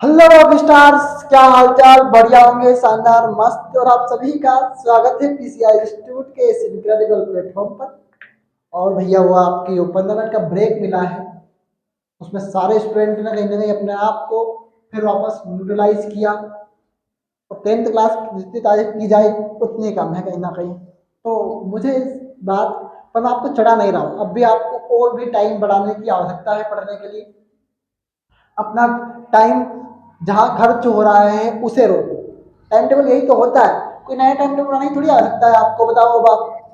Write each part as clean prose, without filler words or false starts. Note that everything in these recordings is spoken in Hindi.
हेलो रॉक स्टार्स, क्या हालचाल? बढ़िया होंगे, शानदार, मस्त। और आप सभी का स्वागत है पीसीआई इंस्टीट्यूट के इस इनक्रेडिबल प्लेटफॉर्म पर। और भैया वो आपकी 15 मिनट का ब्रेक मिला है, उसमें सारे स्टूडेंट ने कहीं ना कहीं अपने आप को फिर वापस न्यूट्रलाइज किया। और 10th क्लास जितनी तारीफ की जाए उतनी कम है कहीं ना कहीं। तो मुझे इस बात पर मैं आपको चढ़ा नहीं रहा हूँ, अब भी आपको और भी टाइम बढ़ाने की आवश्यकता है पढ़ने के लिए। अपना टाइम जहाँ खर्च हो रहा है उसे रोको। टाइम टेबल यही तो होता है, कोई नया टाइम टेबल बनाने थोड़ी आ सकता है आपको। बताओ अब आप,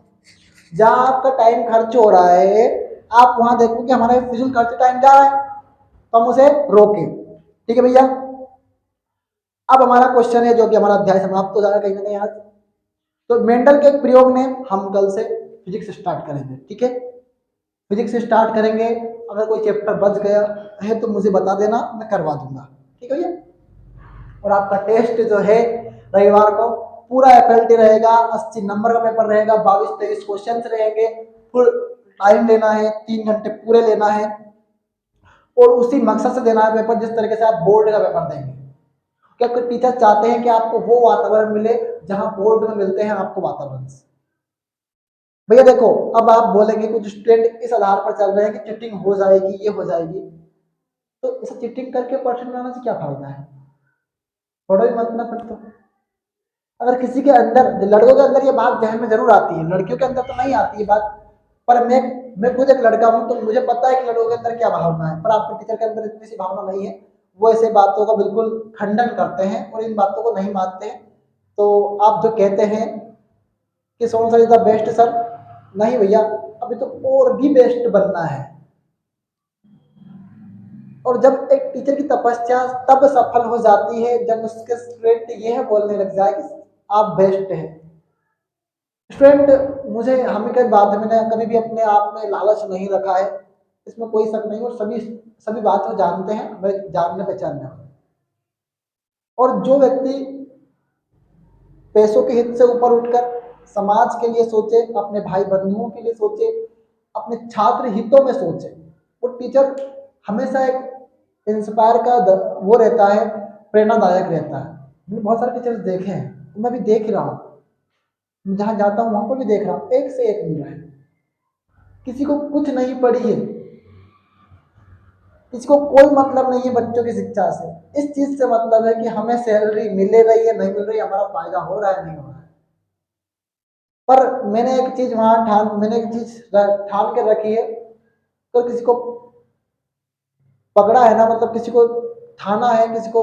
जहाँ आपका टाइम खर्च हो रहा है आप वहां देखो कि हमारा फिजूल खर्च टाइम जा रहा है, तो हम उसे रोकें। ठीक है भैया। अब हमारा क्वेश्चन है, जो कि हमारा अध्याय समाप्त हो जाएगा कहीं ना कहीं आज। तो मेंडल के एक प्रयोग ने हम कल से फिजिक्स स्टार्ट करेंगे। ठीक है, फिजिक्स स्टार्ट करेंगे। अगर कोई चैप्टर बच गया है तो मुझे बता देना, मैं करवा दूंगा। ठीक है भैया। और आपका टेस्ट जो है रविवार को पूरा एफएलटी रहेगा, 80 नंबर का पेपर रहेगा, 22-23 क्वेश्चन रहेंगे। फुल टाइम लेना है, 3 घंटे पूरे लेना है। और उसी मकसद से देना है पेपर जिस तरीके से आप बोर्ड का पेपर देंगे। क्या कोई टीचर चाहते हैं कि आपको वो वातावरण मिले जहां बोर्ड में मिलते हैं आपको वातावरण से। भैया देखो, अब आप बोलेंगे कुछ स्टूडेंट इस आधार पर चल रहे हैं कि चीटिंग हो जाएगी, ये हो जाएगी। तो इसे चीटिंग करके परसेंट बनाने से क्या फायदा है? थोड़ा भी मतलब फिर तो। अगर किसी के अंदर, लड़कों के अंदर ये बात जहन में जरूर आती है, लड़कियों के अंदर तो नहीं आती है बात। पर मैं खुद एक लड़का हूं, तो मुझे पता है कि लड़कों के अंदर क्या भावना है। पर आपके टीचर के अंदर इतनी सी भावना नहीं है। वो ऐसे बातों का बिल्कुल खंडन करते हैं और इन बातों को नहीं मानते हैं। तो आप जो कहते हैं कि Son sir is the best sir, नहीं भैया, अभी तो और भी बेस्ट बनना है। और जब एक टीचर की तपस्या तब सफल हो जाती है जब उसके स्टूडेंट यह बोलने लग जाए कि आप बेस्ट हैं। स्टूडेंट, मुझे हमें कई बात है, मैंने कभी भी अपने आप में लालच नहीं रखा है, इसमें कोई शक नहीं। और सभी सभी बात को जानते हैं, हमें जानने पहचानने वाले। और जो व्यक्ति पैसों के हित से ऊपर उठकर समाज के लिए सोचे, अपने भाई बंधुओं के लिए सोचे, अपने छात्र हितों में सोचे, वो टीचर हमेशा एक इंस्पायर का वो रहता है, प्रेरणादायक रहता है। मैंने बहुत सारे टीचर्स देखे हैं, मैं भी देख रहा हूँ, जहाँ जाता हूँ वहां पर भी देख रहा हूँ, एक से एक मिल रहा है। किसी को कुछ नहीं पड़ी है, इसको कोई मतलब नहीं है बच्चों की शिक्षा से। इस चीज से मतलब है कि हमें सैलरी मिले रही है नहीं मिल रही, हमारा फायदा हो रहा है नहीं हो रहा है। पर मैंने एक चीज ठान के रखी है। तो किसी को पकड़ा है ना, मतलब किसी को थाना है, किसी को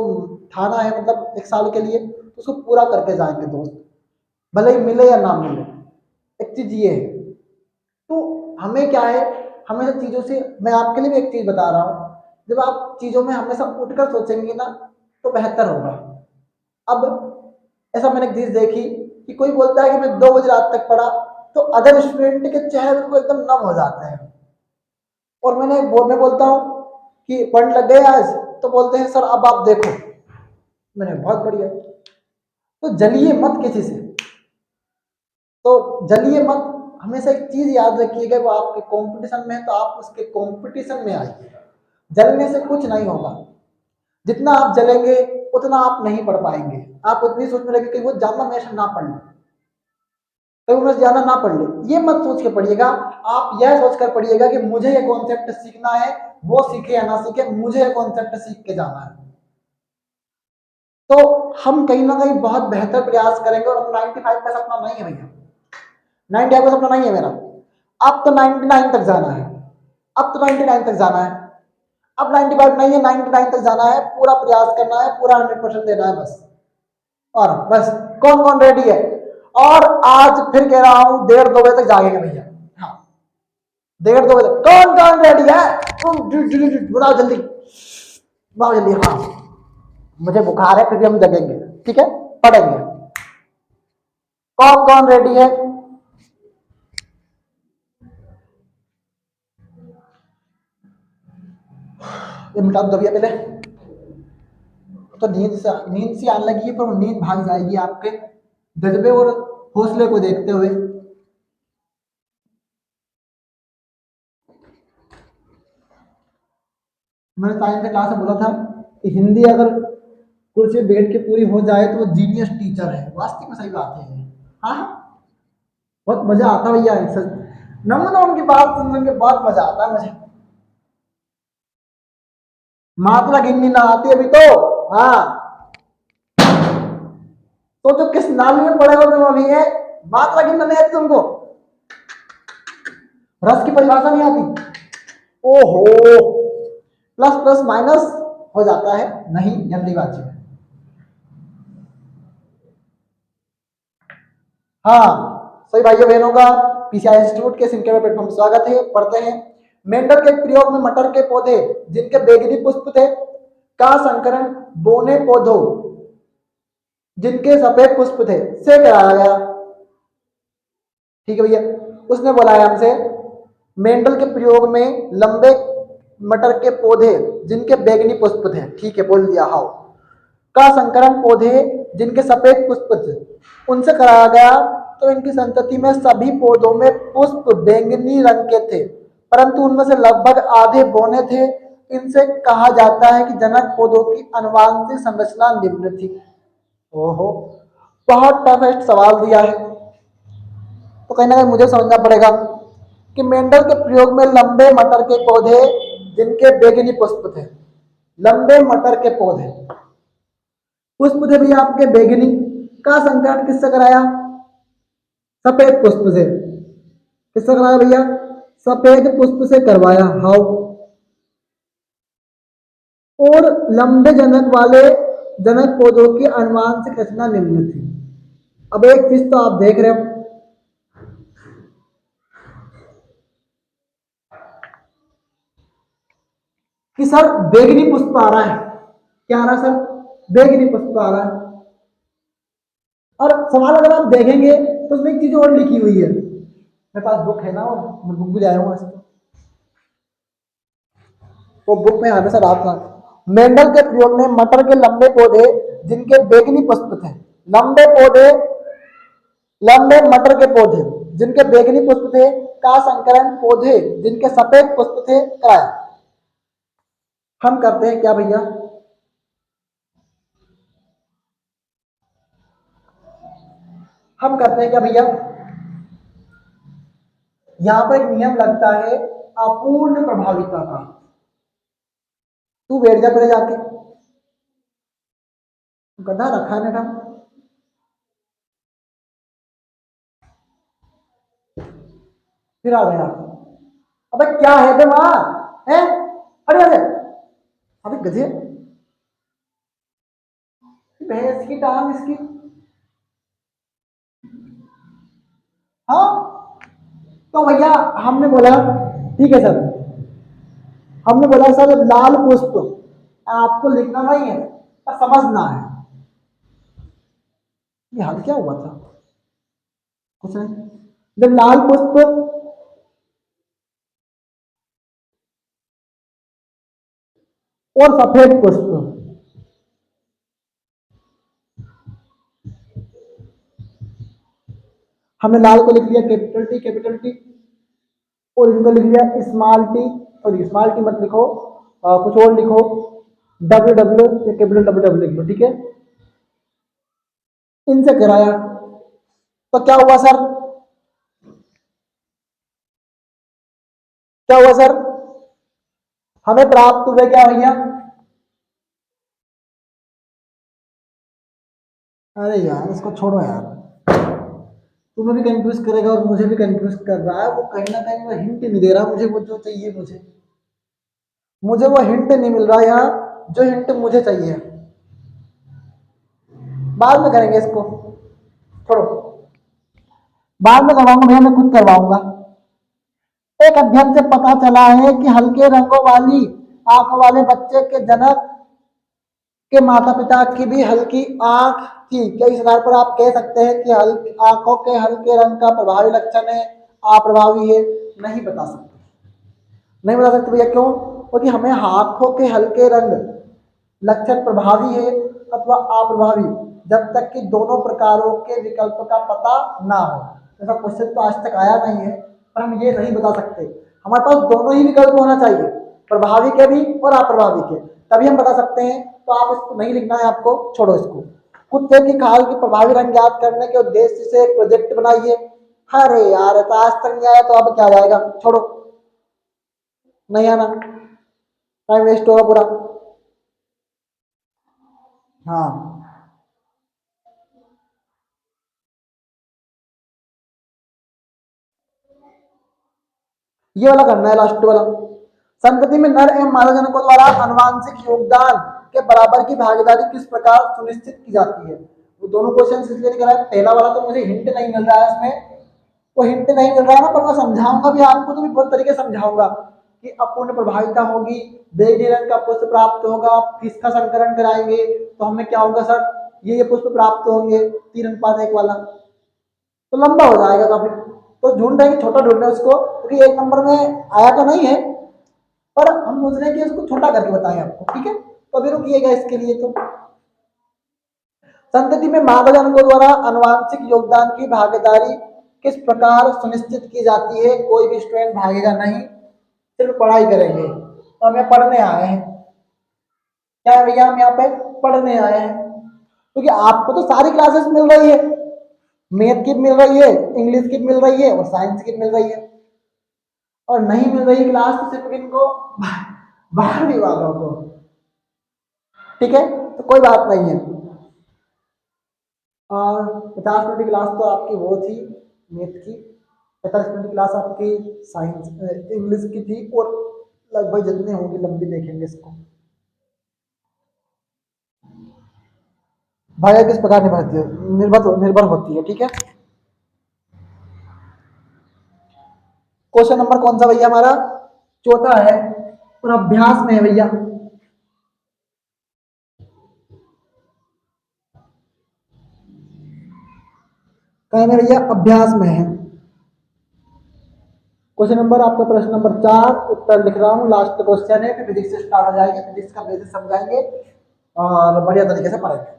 थाना है, मतलब 1 साल के लिए, तो उसको पूरा करके जाएंगे दोस्त, भले ही मिले या ना मिले। एक चीज ये है। तो हमें क्या है, हमेशा चीजों से, मैं आपके लिए भी एक चीज बता रहा हूँ, जब आप चीजों में हमेशा उठकर सोचेंगे ना तो बेहतर होगा। अब ऐसा मैंने एक चीज देखी कि कोई बोलता है कि मैं 2 बजे रात तक पढ़ा, तो अदर स्टूडेंट के चेहरे बिल्कुल एकदम नम हो जाते हैं। और मैं बोलता हूँ कि पढ़ने लग गए आज, तो बोलते हैं सर अब आप देखो। मैंने बहुत बढ़िया। तो जलिए मत किसी से, तो जलिए मत। हमेशा एक चीज याद रखिएगा, वो आपके कंपटीशन में है तो आप उसके कंपटीशन में आइए। जलने से कुछ नहीं होगा। जितना आप जलेंगे उतना आप नहीं पढ़ पाएंगे। आप उतनी सोच में लगे कि वो ज्यादा मैथ ना पढ़ ले, कहीं उन्हें ज्यादा ना पढ़ ले, ये मत सोच के पढ़िएगा। आप यह सोचकर पढ़िएगा कि मुझे ये कॉन्सेप्ट सीखना है, वो सीखे या ना सीखे, मुझे ये कॉन्सेप्ट सीख के जाना है। तो हम कहीं ना कहीं बहुत बेहतर प्रयास करेंगे। और अब 95 का सपना नहीं है भैया, 95 का सपना नहीं है मेरा। अब तो 99 तक जाना है, अब तो 99 तक जाना है। अब 95 नहीं है, 99 तक जाना है, पूरा प्रयास करना है, पूरा 100% देना है बस। और बस, कौन कौन रेडी है? और आज फिर कह रहा हूं 1:30-2 बजे तक जागेंगे भैया। हाँ, 1:30-2 बजे कौन कौन रेडी है? बताओ जल्दी, बताओ जल्दी। हाँ, मुझे बुखार है फिर भी हम जगेंगे, ठीक है, पढ़ेंगे। कौन कौन रेडी है? ये मिटा दो भैया पहले। तो नींद से आने लगी है, पर वो नींद भाग जाएगी आपके जज्बे और हौसले को देखते हुए। मैंने साइंस के क्लास में बोला था कि हिंदी अगर कुर्सी पे बैठ के पूरी हो जाए तो वो जीनियस टीचर है। वास्तव में सही बात है ये। हाँ, बहुत मजा आता है भैया सच। नमूना उनकी बात सुन सुन के बहुत मजा आता है मुझे। मात्रा गिननी ना आती अभी तो। हाँ, तो जो किस नाली में पड़े हो तुम अभी है, मात्रा गिनना नहीं आती तुमको, रस की परिभाषा नहीं आती। ओहो, प्लस प्लस माइनस हो जाता है, नहीं जल्दीबाजी में। हाँ, सही भाइयों बहनों का पीसीआई इंस्टीट्यूट के सिंकेवा प्लेटफॉर्म में स्वागत है। पढ़ते हैं, मेंढक के प्रयोग में मटर के पौधे जिनके बैगनी पुष्प थे का संकरण बोने पौधों जिनके सफेद पुष्प थे से कराया गया। ठीक है भैया, उसने बोला है हमसे मेंडल के प्रयोग में लंबे मटर के पौधे जिनके बैगनी पुष्प थे, ठीक है बोल दिया, हाउ का संकरण पौधे जिनके सफेद पुष्प थे उनसे कराया गया। तो इनकी संतति में सभी पौधों में पुष्प बैंगनी रंग के थे, परंतु उनमें से लगभग आधे बौने थे। इनसे कहा जाता है कि जनक पौधों की आनुवंशिक संरचना निम्न थी। ओहो, बहुत टफेस्ट सवाल दिया है, तो कहीं ना कहीं मुझे समझना पड़ेगा कि मेंडल के प्रयोग में लंबे मटर के पौधे जिनके बैगनी पुष्प थे, लंबे मटर के पौधे पुष्प थे भैया आपके बैगनी, का संकरण किससे कराया? सफेद पुष्प से। किससे कराया भैया? सफेद पुष्प से करवाया, हाउ। और लंबे जनक वाले जनक पौधों की आनुवंशिक रचना निम्न थी। अब एक चीज तो आप देख रहे हो कि सर बैगनी पुष्प आ रहा है, क्या आ रहा है सर? बैगनी पुष्प आ रहा है। और सवाल अगर आप देखेंगे तो उसमें एक चीज और लिखी हुई है, मेरे पास बुक है ना, और मैं बुक भी लाया हूँ ऐसे, वो बुक में हमेशा रात था। मेंडल के प्रयोग में मटर के लंबे पौधे जिनके बैगनी पुष्प थे, लंबे पौधे, लंबे मटर के पौधे जिनके बैगनी पुष्प थे का संकरण पौधे जिनके सफेद पुष्प थे कराया। हम करते हैं क्या भैया, हम करते हैं क्या भैया, यहां पर एक नियम लगता है अपूर्ण प्रभाविता का। तू बैठ जा पहले जाके, गधा रखा है मैडम, फिर आ गया। अबे क्या है बे वहां है, अरे अरे, अबे गधे, भैंस की टांग इसकी। हाँ, तो भैया हमने बोला ठीक है सर, हमने बोला सर लाल पुष्प आपको लिखना नहीं है पर समझना है। ये हाल क्या हुआ था? कुछ नहीं, जब लाल पुष्प और सफेद पुष्प, हमने लाल को लिख लिया कैपिटल टी कैपिटल टी, और इनको लिख लिया small T, sorry small T मत लिखो, कुछ और लिखो, W W capital W W लिख लो, ठीक है। इनसे कराया तो क्या हुआ सर, क्या हुआ सर? हमें प्राप्त हुए क्या भैया? अरे यार इसको छोड़ो यार, तुम्हें भी कंफ्यूज करेगा और मुझे भी कंफ्यूज कर रहा है, वो कहीं ना कहीं वो हिंट नहीं दे रहा मुझे, वो जो चाहिए मुझे, मुझे वो हिंट नहीं मिल रहा यहाँ जो हिंट मुझे चाहिए। बाद में करेंगे इसको, छोड़ो, बाद में करवाऊंगा भैया, मैं खुद करवाऊंगा। एक अध्ययन से पता चला है कि हल्के रंगों वाली आंखों वाले बच्चे के जनक के माता पिता की भी हल्की आंख थी। क्या इस आधार पर आप कह सकते हैं कि आंखों के हल्के रंग का प्रभावी लक्षण है, अप्रभावी है? नहीं बता सकते, नहीं बता सकते भैया, क्यों? क्योंकि हमें आंखों के हल्के रंग लक्षण प्रभावी है अथवा अप्रभावी जब तक कि दोनों प्रकारों के विकल्प का पता ना हो, ऐसा क्वेश्चन तो आज तक आया नहीं है, पर हम ये नहीं बता सकते। हमारे पास दोनों ही विकल्प होना चाहिए, प्रभावी के भी और अप्रभावी के। तभी हम बता सकते हैं। तो आप इसको नहीं लिखना है आपको, छोड़ो इसको। कुत्ते की खाल की प्रभावी रंग याद करने के उद्देश्य से एक प्रोजेक्ट बनाइए। अरे यार तो आज तक नहीं आया तो अब क्या जाएगा, छोड़ो, नहीं आना, टाइम वेस्ट होगा पूरा। हाँ ये वाला करना है, लास्ट वाला। संतति में नर एवं मादा जनकों द्वारा अनुवांशिक योगदान के बराबर की भागीदारी किस प्रकार सुनिश्चित की जाती है। वो दोनों क्वेश्चन इसलिए निकला है, पहला वाला तो मुझे हिंट नहीं मिल रहा है इसमें, वो हिंट नहीं मिल रहा है ना, पर मैं समझाऊंगा भी आपको, तो भी बहुत तरीके से समझाऊंगा कि अपूर्ण प्रभाविता होगी, बेगनी रंग का पुष्प प्राप्त होगा, किसका संकरण कराएंगे तो हमें क्या होगा सर, ये पुष्प प्राप्त होंगे, 3:1 वाला, तो लंबा हो जाएगा काफी। तो ढूंढ रहे हैं, छोटा ढूंढ रहे हैं उसको, क्योंकि 1 नंबर में आया तो नहीं है, पर हम सोच रहे हैं कि इसको छोटा करके बताएं आपको, ठीक है। तो अभी रुकिएगा इसके लिए। तो संतति में मादा जनकों द्वारा अनुवांशिक योगदान की भागीदारी किस प्रकार सुनिश्चित की जाती है। कोई भी स्टूडेंट भागेगा नहीं, सिर्फ पढ़ाई करेंगे। तो हमें पढ़ने आए हैं, क्या है भैया, हम यहाँ पे पढ़ने आए हैं, क्योंकि आपको तो सारी क्लासेस मिल रही है, मैथ की मिल रही है, इंग्लिश की मिल रही है और साइंस की मिल रही है, और नहीं मिल रही क्लास तो सिर्फ इनको 12वीं वालों को, ठीक है। तो कोई बात नहीं है। और 50 मिनट की क्लास तो आपकी वो थी मैथ की, 45 मिनट की क्लास आपकी साइंस इंग्लिश की थी, और लगभग जितने होंगे लंबी देखेंगे इसको। भाई किस प्रकार निर्भर होती है, ठीक है। क्वेश्चन नंबर कौन सा भैया हमारा, चौथा है, और अभ्यास में है भैया, कहने भैया अभ्यास में है। क्वेश्चन नंबर आपका प्रश्न नंबर 4, उत्तर लिख रहा हूँ, लास्ट क्वेश्चन है, फिर फिजिक्स से स्टार्ट हो जाएगी, फिजिक्स का बेसिस समझाएंगे और बढ़िया तरीके से पढ़ेंगे।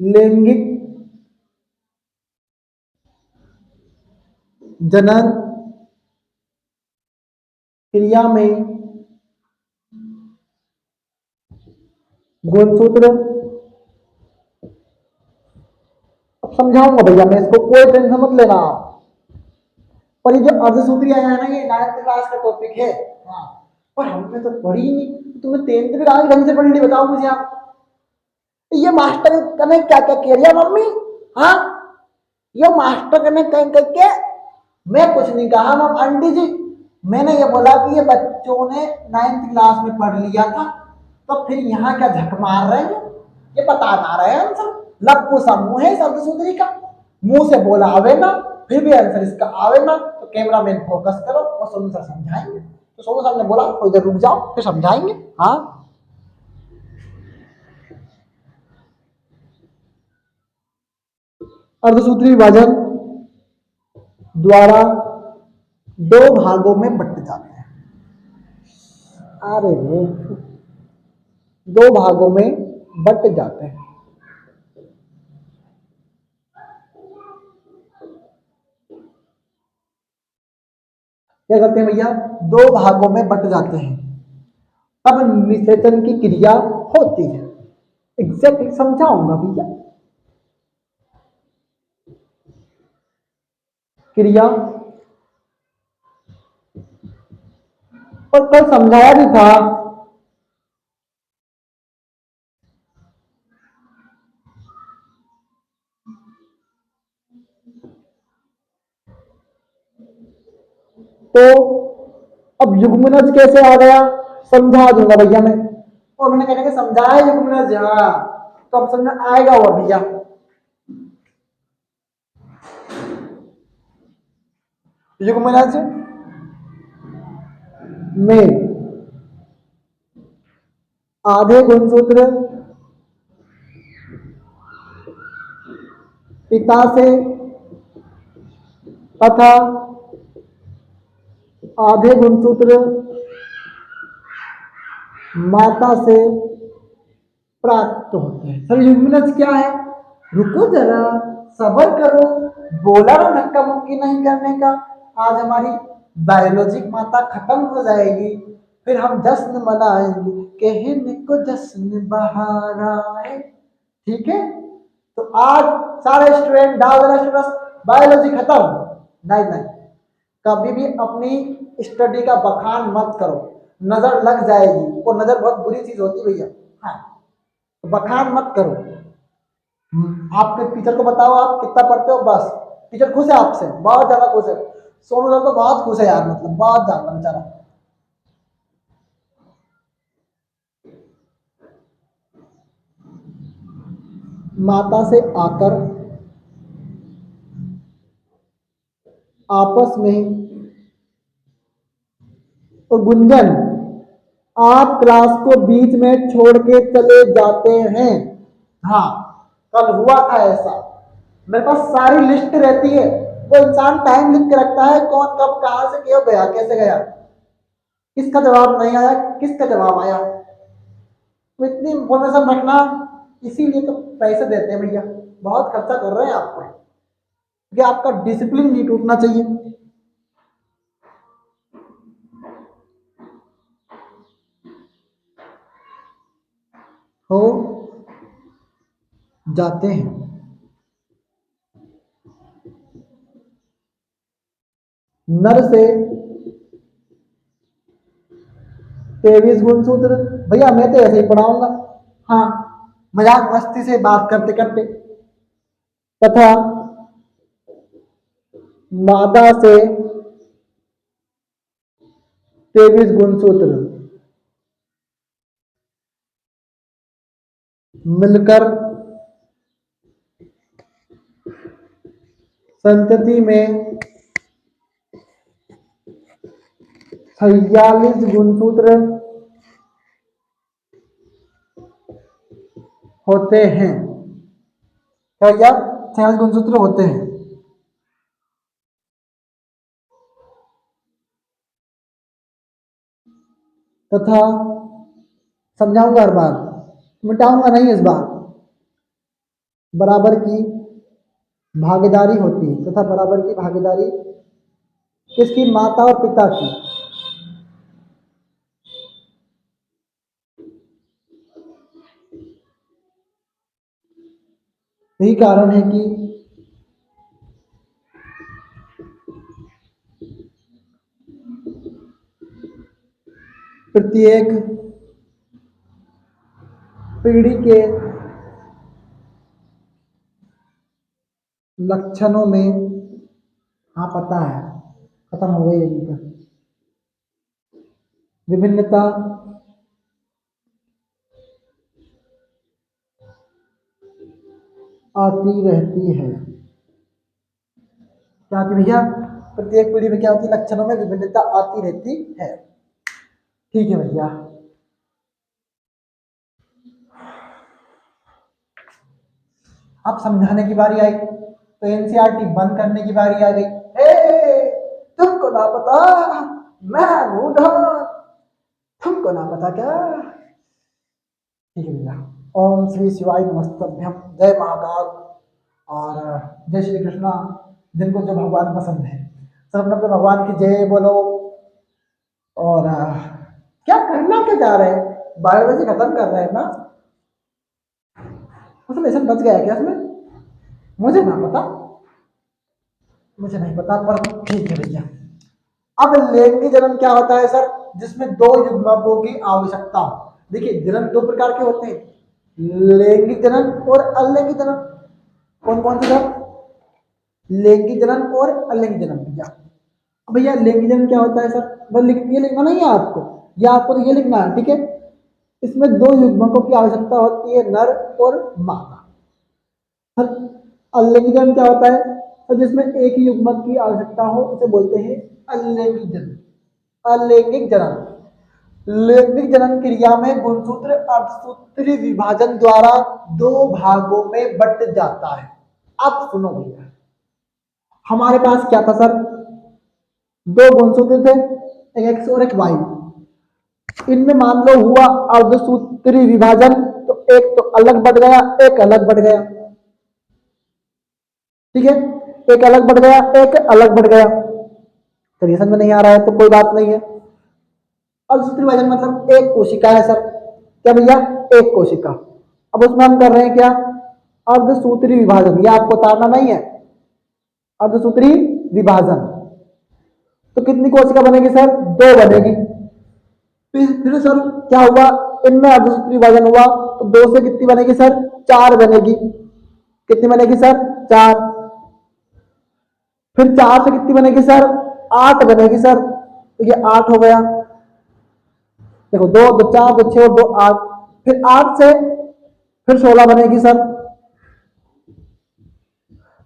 लैंगिक जनन क्रिया में गुणसूत्र, अब समझाऊंगा भैया मैं इसको, कोई टेंशन मत लेना आप। पर ये जो अर्धसूत्री आया है ना, ये 9th क्लास का टॉपिक है। हाँ, पर हमने तो पढ़ी ही नहीं, तुमने 10th में कहा ढंग से पढ़ ली, बताओ मुझे आप। ये मास्टर ने क्या क्या कह दिया मम्मी, हाँ, ये मास्टर ने कह करके, मैं कुछ नहीं कहा मैम आंटी जी, मैंने ये बोला कि ये बच्चों ने 9th क्लास में पढ़ लिया था, तो फिर यहाँ क्या झक मार रहे हैं, ये बता ना रहे हैं आंसर। लघु समूह है शब्द सूत्री का, मुंह से बोला आवे ना, फिर भी आंसर इसका आवे ना, तो कैमरा मैन फोकस करो और सोनू सर समझाएंगे। तो सोनू सर ने बोला थोड़ी देर रुक जाओ फिर समझाएंगे। हाँ, अर्धसूत्री विभाजन द्वारा 2 भागों में बंट जाते हैं। अरे 2 भागों में बंट जाते हैं। क्या करते हैं भैया, 2 भागों में बंट जाते हैं, तब निषेचन की क्रिया होती है। एग्जैक्टली समझाऊंगा भैया, क्रिया, और कल समझाया भी था। तो अब युग्मनज कैसे आ गया, समझा दूंगा भैया मैं, और मैंने कहने के समझाया युग्मनज, हाँ, तो अब समझ आएगा वो भैया। युग्मनज में आधे गुणसूत्र पिता से तथा आधे गुणसूत्र माता से प्राप्त होते हैं। सर युग्मनज क्या है, रुको जरा, सबर करो, बोला ना धक्का मुक्की नहीं करने का। आज हमारी बायोलॉजिक माता खत्म हो जाएगी, फिर हम जश्न मनाएंगे, कहने को जश्न बहार आए। ठीक है, तो आज सारे स्टूडेंट डाल देना स्टूडेंट्स बायोलॉजी खत्म। नहीं नहीं, कभी भी अपनी स्टडी का बखान मत करो, नजर लग जाएगी, वो नजर बहुत बुरी चीज होती है भैया। हाँ, तो बखान मत करो। आपके टीचर को बताओ आप कितना पढ़ते हो, बस टीचर खुश है आपसे, बहुत ज्यादा खुश है। सोनू सर तो बहुत खुश है यार, मतलब बहुत ज्यादा बेचारा। माता से आकर आपस में, और गुंजन आप क्लास को बीच में छोड़ के चले जाते हैं। हाँ, कल हुआ था ऐसा, मेरे पास सारी लिस्ट रहती है, वो इंसान टाइम लिख के रखता है, कौन कब कहां से क्यों गया, कैसे गया, किसका जवाब नहीं आया, किसका जवाब आया। तो इतनी इंफॉर्मेशन रखना, इसीलिए तो पैसे देते हैं भैया, बहुत खर्चा कर रहे हैं आप पर, क्योंकि आपका डिसिप्लिन नहीं टूटना चाहिए। हो जाते हैं। नर से 23 गुणसूत्र, भैया मैं तो ऐसे ही पढ़ाऊंगा। हाँ, मजाक मस्ती से बात करते करते। तथा मादा से 23 गुणसूत्र मिलकर संतति में 46 गुणसूत्र होते हैं। क्या भैया, 46 गुणसूत्र होते हैं। तथा समझाऊंगा हर बार, मिटाऊंगा नहीं इस बार, बराबर की भागीदारी होती है। तथा बराबर की भागीदारी किसकी, माता और पिता की। यही कारण है कि प्रत्येक पीढ़ी के लक्षणों में, हाँ पता है, खत्म हो गई अभी तक, विभिन्नता आती रहती है। क्या आती भैया, प्रत्येक पीढ़ी में क्या होती है, लक्षणों में विभिन्नता आती रहती है। ठीक है भैया, अब समझाने की बारी आई, तो एनसीईआरटी बंद करने की बारी आ गई। तुमको ना पता, मैं बूढ़ा, तुमको ना पता क्या। ठीक है भैया, ओम श्री शिवाय नमस्तभ्यम, जय महाकाल और जय श्री कृष्णा। जिनको जो भगवान पसंद है, सब अपने अपने भगवान की जय बोलो। और क्या करना क्या जा रहे हैं, 12 बजे खत्म कर रहे हैं ना, मतलब लेसन बच गया क्या इसमें, मुझे ना पता, मुझे नहीं पता, पर ठीक है भैया। अब लैंगिक जन्म क्या होता है सर, जिसमें दो युग्मकों की आवश्यकता हो। देखिए, जन्म दो प्रकार के होते हैं, लैंगिक जन्म और अलिंगिक जन्म। कौन कौन से जन्म, लैंगिक जन्म और अलिंगिक जन्म। भैया भैया लैंगिक जन्म क्या होता है सर, बस ये लिखना नहीं है आपको, या आपको तो ये लिखना है, ठीक है। इसमें दो युग्मकों की आवश्यकता होती है, नर और मादा। सर अलिंगिक जन्म क्या होता है, तो जिसमें एक ही युग्मक की आवश्यकता हो, उसे बोलते हैं अलिंगिक जन्म। अलिंगिक जन्म, लैंगिक जन्म क्रिया में गुणसूत्र अर्धसूत्री विभाजन द्वारा दो भागों में बट जाता है। अब सुनो भैया, हमारे पास क्या था सर, दो गुणसूत्र थे, एक एक्स और एक वाई। इनमें मान लो हुआ अर्धसूत्री विभाजन, तो एक तो अलग बढ़ गया, एक अलग बढ़ गया, ठीक है, एक अलग बढ़ गया, एक अलग बढ़ गया। चलिए समझ में नहीं आ रहा है तो कोई बात नहीं है। अर्धसूत्री विभाजन मतलब एक कोशिका है सर, क्या भैया, एक कोशिका। अब उसमें हम कर रहे हैं क्या, अर्धसूत्री विभाजन, ये आपको उतारना नहीं है, अर्धसूत्री विभाजन। तो कितनी कोशिका बनेगी सर, दो बनेगी। फिर सर क्या हुआ, इनमें अर्धसूत्री विभाजन हुआ तो दो से कितनी बनेगी सर, चार बनेगी। कितनी बनेगी सर, चार। फिर चार से कितनी बनेगी सर, आठ बनेगी सर, तो ये आठ हो गया। देखो दो दो चार दो छह और दो आठ, फिर आठ से फिर 16 बनेगी सर।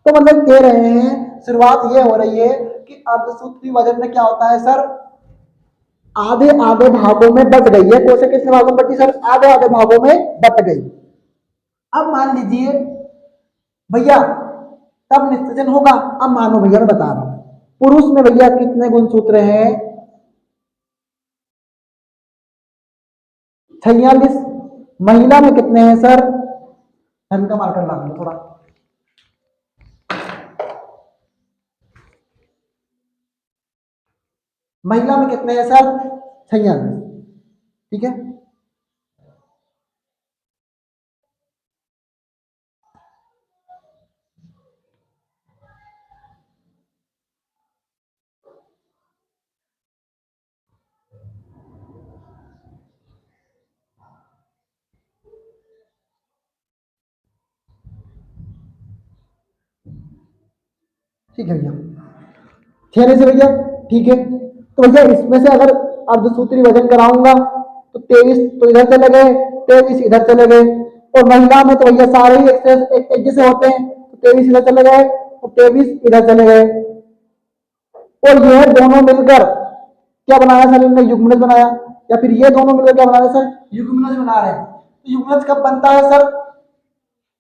तो मतलब कह रहे हैं, शुरुआत ये हो रही है कि अर्धसूत्री विभाजन में क्या होता है सर, आधे आधे भागों में बट गई है कोशिका। कितने भागों में बटी सर, आधे आधे भागों में बट गई। अब मान लीजिए भैया तब निस्तेजन होगा। अब मानो भैया मैं बता रहा हूं, पुरुष में भैया कितने गुणसूत्र हैं, 46। महिला में कितने हैं सर, धन का मार्कर डाल लो थोड़ा। महिला में कितने हैं सर, 46। ठीक है, ठीक है भैया, 6 से भैया, ठीक है। तो भैया इसमें से अगर अर्धसूत्री वजन कराऊंगा तो 23 तो इधर चले गए, 23 इधर चले गए। और महिला में तो भैया सारे ही एक जैसे होते हैं, तो 23 इधर चले गए और 23 इधर चले गए। और यह दोनों मिलकर क्या बनाया सर, इनने युग्मनज बनाया। या फिर ये दोनों मिलकर क्या बना रहे सर, युग्मनज बना रहे हैं। तो युग्मनज कब बनता है सर,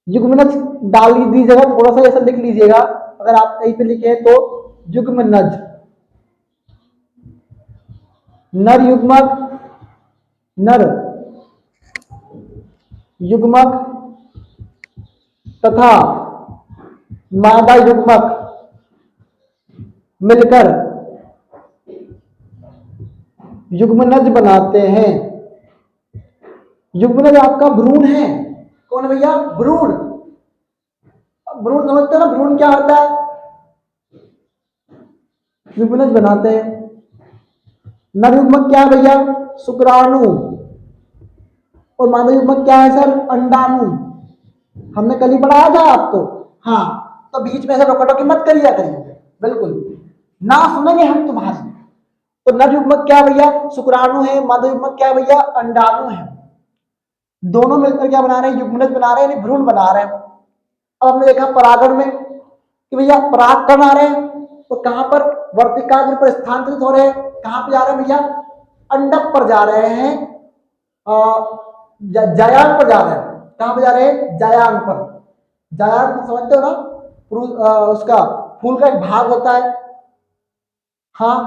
युग्मनज डाल दीजिएगा, थोड़ा सा ऐसा लिख लीजिएगा, अगर आप कहीं पे लिखे तो युग्मनज, नर युग्मक, नर युग्मक तथा मादा युग्मक मिलकर युग्मनज बनाते हैं। युग्मनज आपका भ्रूण है, कौन है भैया, भ्रूण। भ्रूण समझते हो ना, भ्रूण क्या होता है, युग्मनज बनाते हैं। नर युग्मक क्या है भैया, शुक्राणु। और मादा युग्मक क्या है सर, अंडाणु। हमने कल ही पढ़ाया था आपको, हाँ। तो बीच में से रोकटोकी मत करिए, बिल्कुल ना सुनेंगे हम तुम्हारी। तो नर युग्मक क्या भैया, शुक्राणु है, मादा युग्मक क्या भैया, अंडाणु है। दोनों मिलकर क्या बना रहे हैं, युग्मनज बना रहे हैं, यानी भ्रूण बना रहे हैं। अब हमने देखा परागण में कि भैया पराग कब आ रहे हैं, तो कहां पर, वर्तिकाग्र पर स्थानांतरित हो रहे हैं। कहां पर जा रहे हैं भैया, अंडक पर जा रहे हैं, जायांग पर जा रहे हैं। कहां पर जा रहे हैं, जायांग पर। जायांग समझते हो ना, उसका फूल का एक भाग होता है, हाँ,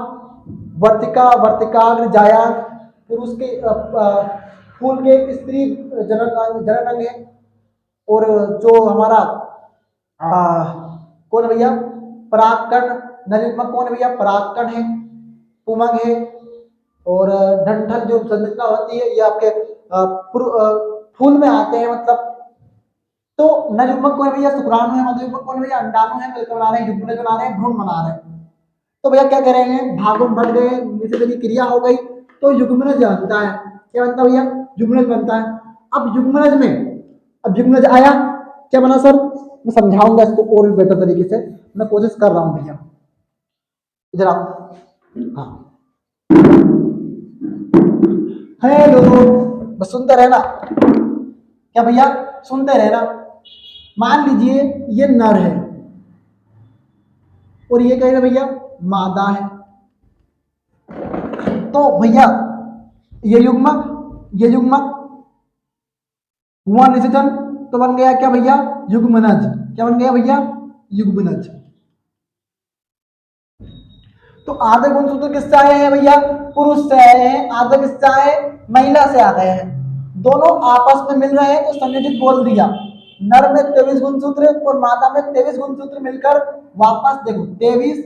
वर्तिका, वर्तिकाग्र, जायांग। फिर उसके फूल के स्त्री जनन अंग है। और जो हमारा कौन है भैया, परागकण। नर युग्मक कौन है भैया, परागकण है, पुमंग है। और डंठल जो संरचना होती है ये आपके फूल में आते हैं मतलब। तो नर युग्मक कौन है भैया, शुक्राणु है, मादा युग्मक कौन है भैया, अंडाणु है, मिलकर बना रहे हैं युग्मनज, बना रहे हैं भ्रूण बना रहे हैं। तो भैया क्या करेंगे, भागों में बढ़ गए, निषेचन की क्रिया हो गई, तो युग्मनज बनता है। क्या बनता है भैया, युग्मनज बनता है। अब युग्मनज में, अब युग्मनज आया, क्या बना सर, मैं समझाऊंगा इसको और भी बेटर तरीके से, मैं कोशिश कर रहा हूं भैया, इधर आओ, हाँ। हेलो, बस सुनते रहना, क्या भैया, सुनते रहना। मान लीजिए ये नर है और ये कहेगा भैया मादा है। तो भैया ये युग्मक, ये युग्मक हुआ निषेचन, तो बन गया क्या भैया, युग्मनज। क्या बन गया भैया, युग्मनज। तो आधे गुणसूत्र किससे आए हैं भैया, पुरुष से आए हैं, आधे किससे आए, महिला से आ गए हैं। दोनों आपस में मिल रहे हैं तो संयोजित बोल दिया। नर में 23 गुणसूत्र और मादा में 23 गुणसूत्र मिलकर वापस देखो 23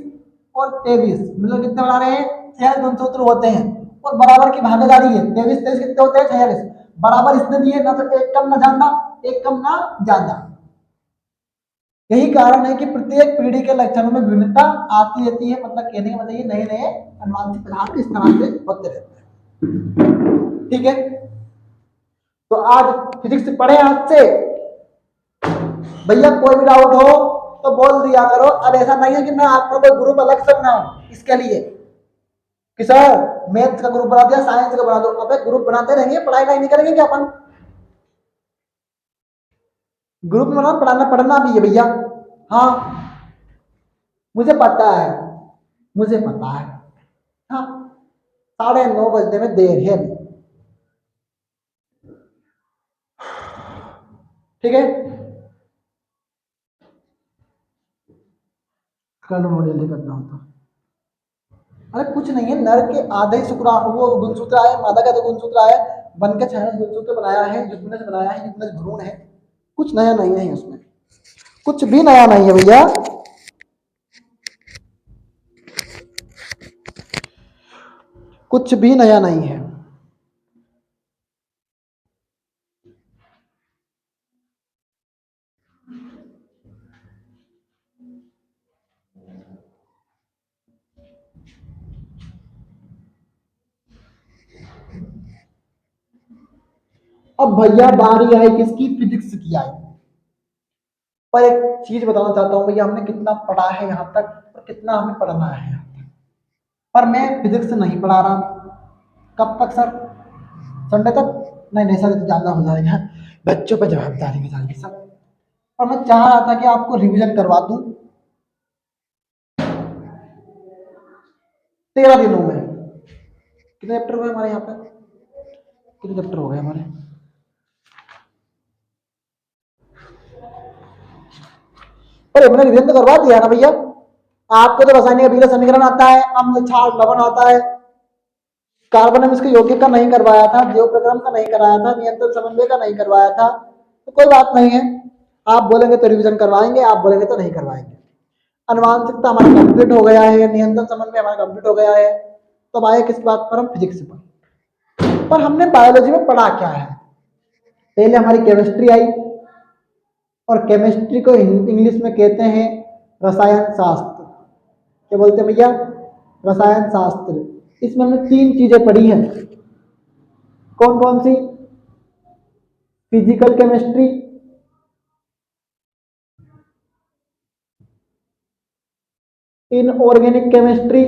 और 23, मतलब कितने बना रहे हैं, 46 गुणसूत्र होते हैं और बराबर की भागीदारी है। 23 23 कितने होते हैं, 46 बराबर इसने दिए ना, तो एक कम ना ज्यादा, एक कम ना ज्यादा। यही कारण है कि प्रत्येक पीढ़ी के लक्षणों में भिन्नता आती रहती है, मतलब कहने का मतलब ये नए नए अनुवांशिक पदार्थ इस तरह से होते रहते हैं। ठीक है, तो आज फिजिक्स पढ़े आज से। भैया कोई भी डाउट हो तो बोल दिया करो। अब ऐसा नहीं है कि मैं आपको कोई ग्रुप अलग से बनाऊं इसके लिए कि सर मैथ्स का ग्रुप बना दिया, साइंस का बना दो। अबे ग्रुप बनाते रहेंगे, पढ़ाई नहीं करेंगे क्या अपन? ग्रुप में पढ़ाना पढ़ना भी है भैया। हाँ मुझे पता है, मुझे पता है। हाँ 9:30 बजने में देर है अभी। ठीक है, कर लो जल्दी करना होता। अरे कुछ नहीं है, नर के आधे शुक्र वो गुणसूत्र आए, मादा का तो गुणसूत्र आया, बन के 46 गुणसूत्र बनाया है, युग्मनज बनाया है, युग्मनज भ्रूण है। कुछ नया नहीं है उसमें, कुछ भी नया नहीं है भैया। कुछ भी नया नहीं है। अब भैया बारी आई किसकी, फिजिक्स की आई। पर एक चीज बताना चाहता हूँ भैया, हमने कितना पढ़ा है यहाँ तक और कितना हमें पढ़ना है यहाँ तक। पर मैं फिजिक्स नहीं पढ़ा रहा। कब तक सर? संडे तक? नहीं नहीं सर, ज्यादा हो जाएगा, बच्चों पर जवाबदारी हो जाएगी सर। और मैं चाह रहा था कि आपको रिवीजन करवा दूं 13 दिनों में। कितने चैप्टर हुए हमारे यहाँ पे? कितने चैप्टर हो गए हमारे? पर हमने रिवीजन तो करवा दिया ना भैया। आपको तो रासायनिक अभिक्रिया समीकरण आता है, अम्ल क्षार लवण आता है। कार्बन इसके यौगिक का नहीं करवाया था, देव प्रक्रम का नहीं कराया था, नियंत्रण समन्वय का नहीं करवाया था। तो कोई बात नहीं है, आप बोलेंगे तो रिवीजन करवाएंगे, आप बोलेंगे तो नहीं करवाएंगे। अनुवांशिकता हमारा कंप्लीट हो गया है, नियंत्रण समन्वय हमारा कंप्लीट हो गया है। तो अब आए किस बात पर, हम फिजिक्स पर हमने बायोलॉजी में पढ़ा क्या है? पहले हमारी केमिस्ट्री आई, और केमिस्ट्री को इंग्लिश में कहते हैं रसायन शास्त्र। क्या बोलते हैं भैया? रसायन शास्त्र। इसमें हमने 3 चीजें पढ़ी हैं। कौन कौन सी? Physical chemistry, inorganic chemistry.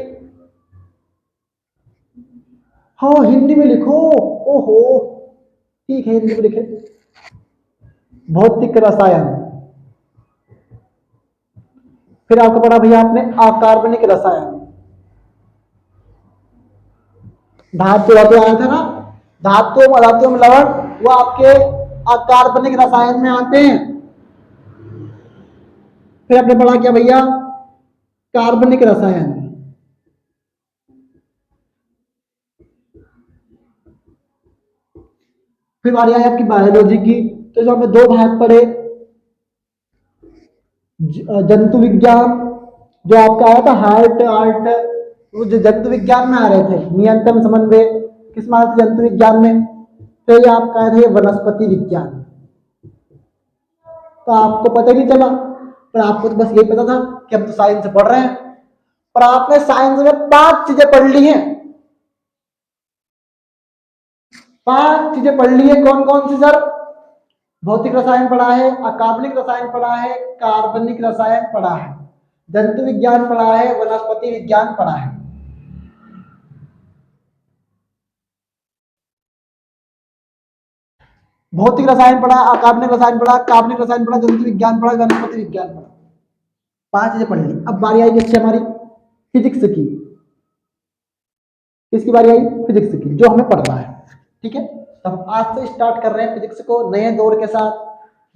हाँ हिंदी में लिखो। ओहो ठीक है, हिंदी में लिखे। भौतिक रसायन। फिर आपको पढ़ा भैया आपने अकार्बनिक रसायन। धातु धातु आया था ना, धातु अधातु में लवण, वो आपके अकार्बनिक रसायन में आते हैं। फिर आपने पढ़ा क्या भैया? कार्बनिक रसायन। फिर बारी आई आपकी बायोलॉजी की, तो इसमें हमने 2 भाग पढ़े। जंतु विज्ञान, जो आपका आया था हार्ट आर्ट, वो जो जंतु विज्ञान में आ रहे थे, नियंत्रण समन्वय किस में आते थे, जंतु विज्ञान में। तो ये आपका आया था ये वनस्पति विज्ञान। तो आपको पता ही नहीं चला, पर आपको तो बस यही पता था कि हम तो साइंस से पढ़ रहे हैं। पर आपने साइंस में 5 चीजें पढ़ ली हैं। 5 चीजें पढ़ ली है। कौन कौन सी सर? भौतिक रसायन पढ़ा है, अकार्बनिक रसायन पढ़ा है, कार्बनिक रसायन पढ़ा है, जंतु विज्ञान पढ़ा है, वनस्पति विज्ञान पढ़ा है। भौतिक रसायन पढ़ा, अकार्बनिक रसायन पढ़ा, कार्बनिक रसायन पढ़ा, जंतु विज्ञान पढ़ा, वनस्पति विज्ञान पढ़ा। 5 चीजें पढ़ ली। अब बारी आई किसकी हमारी? फिजिक्स की। किसकी बारी आई? फिजिक्स की, जो हमें पढ़ना है। ठीक है, तो हम आज से स्टार्ट कर रहे हैं फिजिक्स को नए दौर के साथ।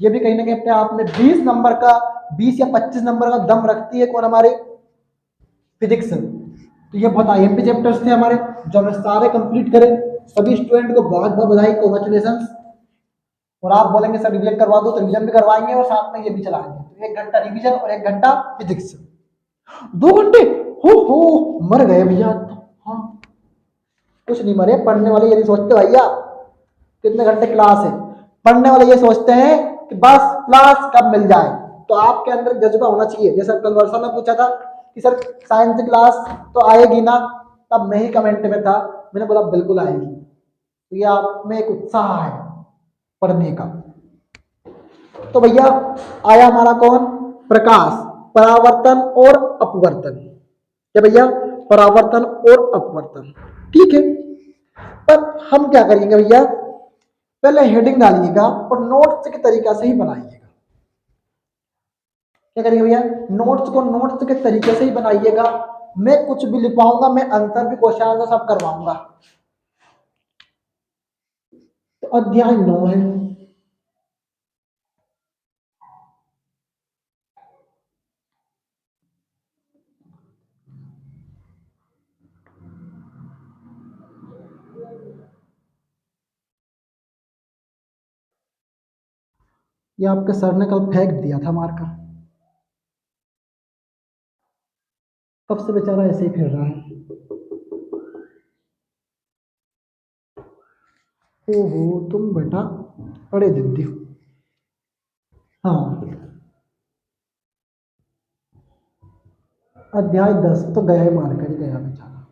ये भी कहीं ना कहीं अपने आप में 20 नंबर का, 20 या 25 नंबर का दम रखती है। कौन? हमारे फिजिक्स। तो ये बहुत आईएमपी चैप्टर्स थे हमारे, जो हमने सारे कंप्लीट करे। सभी स्टूडेंट को बहुत बहुत बधाई, कॉन्ग्रेचुलेशन। और आप बोलेंगे सर रिवीजन करवा दो, तो रिवीजन भी करवाएंगे और साथ में ये भी चलाएंगे। तो 1 घंटा रिवीजन और 1 घंटा फिजिक्स। 2 घंटे? हो मर गए भैया तो। हाँ, कुछ नहीं मरे, पढ़ने वाले ये नहीं सोचते भैया कितने घंटे क्लास है। पढ़ने वाले ये सोचते हैं कि बस क्लास कब मिल जाए। तो आपके अंदर जज्बा होना चाहिए। जैसे कल वर्षा ने पूछा था कि सर साइंस की क्लास तो आएगी ना, तब मैं ही कमेंट में था, मैंने बोला बिल्कुल आएगी। तो ये आप में एक उत्साह है पढ़ने का। तो भैया आया हमारा कौन? प्रकाश, परावर्तन और अपवर्तन। क्या भैया? परावर्तन और अपवर्तन। ठीक है, पर हम क्या करेंगे भैया, पहले हेडिंग डालिएगा और नोट्स के तरीका से ही बनाइएगा। क्या करेंगे भैया? नोट्स को नोट्स के तरीके से ही बनाइएगा। मैं कुछ भी लिखवाऊंगा, मैं आंसर भी क्वेश्चन आंसर सब करवाऊंगा। तो अध्याय 9 है। ये आपके सर ने कल फेंक दिया था मारकर, तब से बेचारा ऐसे ही फिर रहा है। ओहो तुम बेटा बड़े जिद्दी हो। हाँ, अध्याय 10 तो गया ही, मार कर ही गया बेचारा।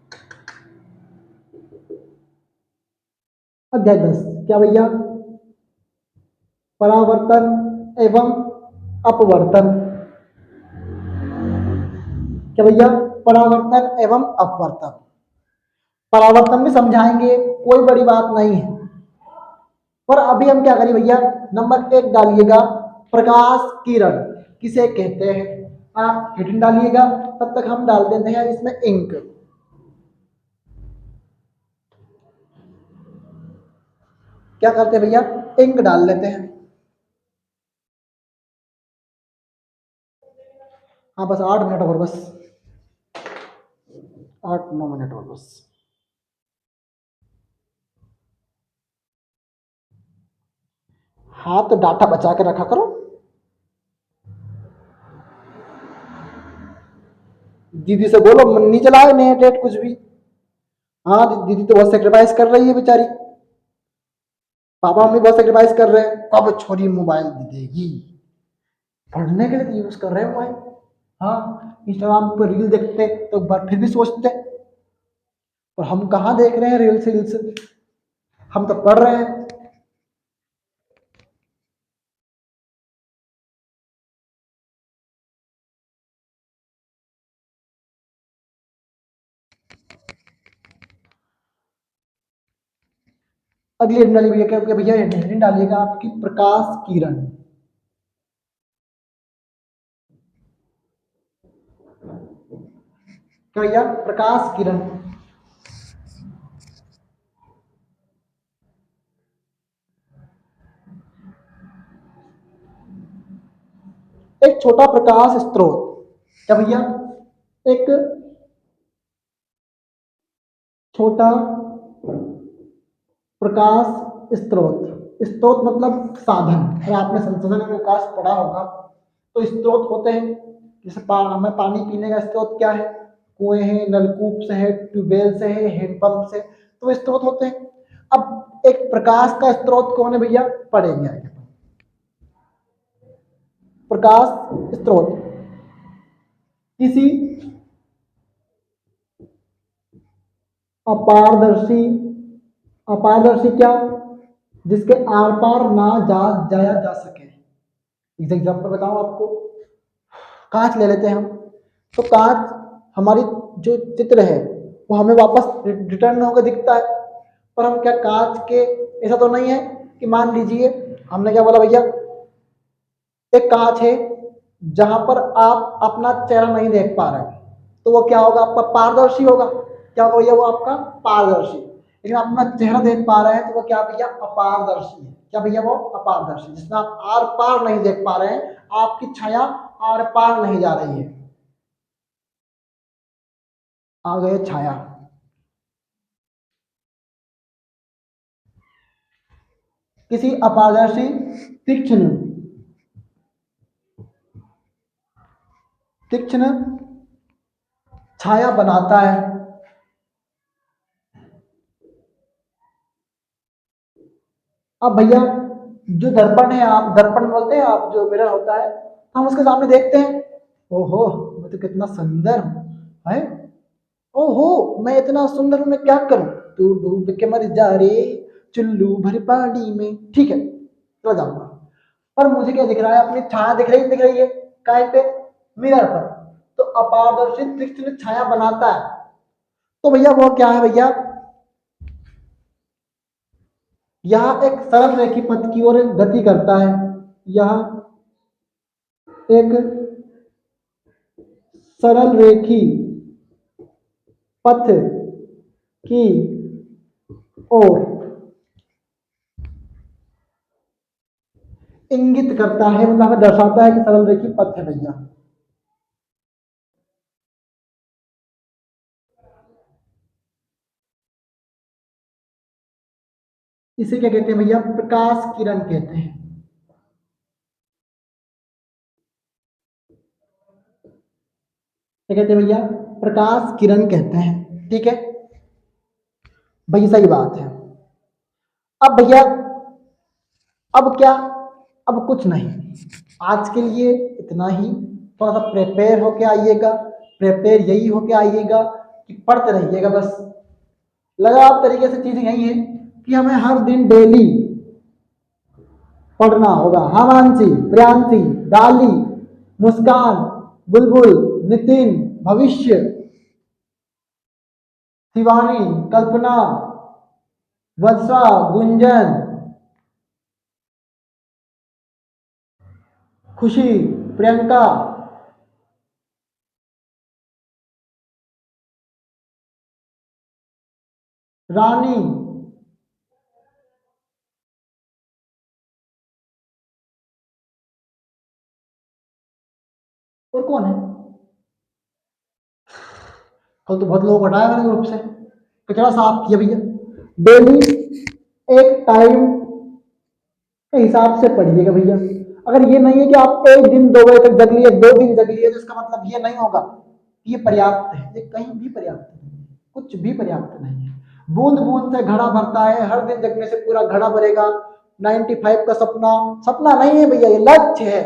अध्याय 10 क्या भैया? परावर्तन एवं अपवर्तन। क्या भैया? परावर्तन एवं अपवर्तन। परावर्तन भी समझाएंगे, कोई बड़ी बात नहीं है। पर अभी हम क्या करें भैया, नंबर 1 डालिएगा, प्रकाश किरण किसे कहते हैं। आप हेडिंग डालिएगा, तब तक हम डाल देते हैं इसमें इंक। क्या करते हैं भैया, इंक डाल लेते हैं। हाँ बस 8 मिनट और, बस 8-9 मिनट और बस। हाँ तो डाटा बचा के रखा करो। दीदी से बोलो नहीं चलाए नेट डेट कुछ भी। हाँ दीदी तो बहुत सेक्रीफाइस कर रही है बेचारी, पापा मम्मी बहुत सेक्रीफाइस कर रहे हैं। कब छोरी मोबाइल दे देगी, पढ़ने के लिए तो यूज कर रहे हैं मोबाइल। हाँ, इंस्टाग्राम पर रील देखते तो एक बार फिर भी सोचते, और हम कहाँ देख रहे हैं रील्स रील्स, हम तो पढ़ रहे हैं। अगली हेडिंग डालिए भैया, क्या भैया हेडिंग डालिएगा आपकी प्रकाश किरण। क्या भैया? प्रकाश किरण। एक छोटा प्रकाश स्रोत। क्या भैया? एक छोटा प्रकाश स्रोत। स्रोत मतलब साधन है, आपने संसाधन में विकास पढ़ा होगा। तो स्रोत होते हैं, जैसे हमें पानी पीने का स्रोत क्या है, कुएं हैं, नलकूप से है, ट्यूबवेल से है, हैंडपंप से, तो वो स्रोत होते हैं। अब एक प्रकाश का स्रोत कौन है भैया, पढ़ेंगे आगे। प्रकाश स्रोत किसी अपारदर्शी, अपारदर्शी क्या, जिसके आर पार ना जाया जा सके। एग्जाम्पल बताऊं आपको, कांच ले लेते हैं हम। तो कांच हमारी जो चित्र है वो हमें वापस रिटर्न होकर दिखता है। पर हम क्या कांच के, ऐसा तो नहीं है कि मान लीजिए हमने क्या बोला भैया, एक कांच है जहां पर आप अपना चेहरा नहीं देख पा रहे, तो वो क्या होगा आपका, पारदर्शी होगा। क्या होगा भैया, वो आपका पारदर्शी। लेकिन आप अपना चेहरा देख पा रहे हैं तो वो क्या भैया, अपारदर्शी है। क्या भैया, वो अपारदर्शी, जिसमें आप आर पार नहीं देख पा रहे हैं, आपकी छाया आर पार नहीं जा रही है। आ गए छाया। किसी अपारदर्शी, तीक्ष्ण, तीक्ष्ण छाया बनाता है। अब भैया जो दर्पण है, आप दर्पण बोलते हैं आप, जो मिरर होता है, हम उसके सामने देखते हैं, ओहो मैं तो कितना सुंदर हूँ, है, ओहो मैं इतना सुंदर हूँ, मैं क्या करूँ, तू डूब के मर जा रे चुल्लू भर पानी में, ठीक है चला जाऊंगा। पर मुझे क्या दिख रहा है, अपनी छाया दिख रही है काय पे, मिरर पर। तो अपारदर्शी तीक्ष्ण छाया बनाता है। तो भैया वो क्या है भैया, यह एक सरल रेखी पथ की ओर गति करता है, यह एक सरल रेखी पथ की ओर इंगित करता है, मतलब हमें दर्शाता है कि सरल रेखी पथ है भैया। इसे क्या कहते हैं भैया, प्रकाश किरण कहते हैं। क्या कहते हैं भैया, प्रकाश किरण कहते हैं, ठीक है भैया, सही बात है। अब भैया, अब क्या, अब कुछ नहीं, आज के लिए इतना ही। थोड़ा सा प्रिपेयर होके आइएगा, प्रिपेयर यही होके आइएगा कि पढ़ते रहिएगा बस। लगातार तरीके से चीज यही है कि हमें हर दिन डेली पढ़ना होगा। हामांशी, प्रियांशी, डाली, मुस्कान, बुलबुल, नितिन, भविष्य, शिवानी, कल्पना, वर्षा, गुंजन, खुशी, प्रियंका, रानी, और कौन है, कल तो बहुत लोग हटाया मैंने ग्रुप से, कचरा साफ किया भैया। डेली एक टाइम के हिसाब से पढ़िएगा भैया। अगर ये नहीं है कि आप एक दिन 2 बजे तक जग लिए, 2 दिन जग लिए, तो इसका मतलब ये नहीं होगा ये पर्याप्त है, ये कहीं भी पर्याप्त नहीं है, कुछ भी पर्याप्त नहीं है। बूंद बूंद से घड़ा भरता है, हर दिन जगने से पूरा घड़ा भरेगा। 95 का सपना सपना नहीं है भैया, ये लक्ष्य है।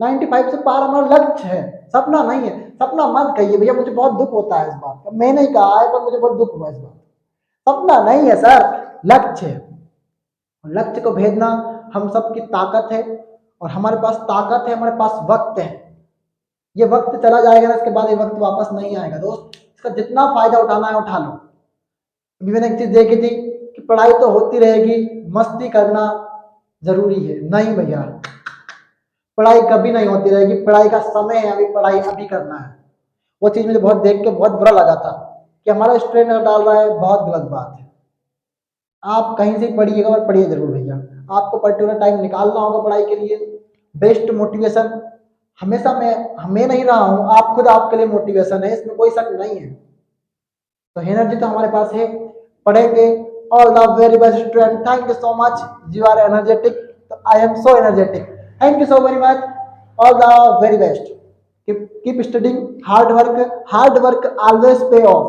95 से पार हमारा लक्ष्य है, सपना नहीं है। सपना मत कहिए भैया, मुझे बहुत दुख होता है इस बात का, मैंने ही कहा है पर मुझे बहुत दुख हुआ इस बात। सपना नहीं है सर, लक्ष्य है। लक्ष्य को भेदना हम सबकी ताकत है, और हमारे पास ताकत है, हमारे पास वक्त है। ये वक्त चला जाएगा ना, इसके बाद ये वक्त वापस नहीं आएगा दोस्त, इसका जितना फायदा उठाना है उठा लो। अभी मैंने एक चीज देखी थी कि पढ़ाई तो होती रहेगी, मस्ती करना जरूरी है, नहीं भैया, पढ़ाई कभी नहीं होती रहेगी, पढ़ाई का समय है, अभी पढ़ाई अभी करना है। वो चीज मुझे बहुत देख के बहुत बुरा लगा था कि हमारा स्टूडेंट डाल रहा है, बहुत गलत बात है। आप कहीं से पढ़िएगा और पढ़िए जरूर भैया, आपको पर्टिकुलर टाइम निकालना होगा पढ़ाई के लिए। बेस्ट मोटिवेशन हमेशा मैं नहीं रहा हूँ, आप खुद आपके लिए मोटिवेशन है, इसमें कोई शक नहीं है। तो एनर्जी तो हमारे पास है, पढ़ेंगे। All the very best student, thank you so much, you are energetic, I am so energetic, thank you so very much, all the very best, keep studying, hard work always pay off,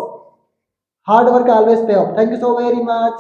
hard work always pay off, thank you so very much.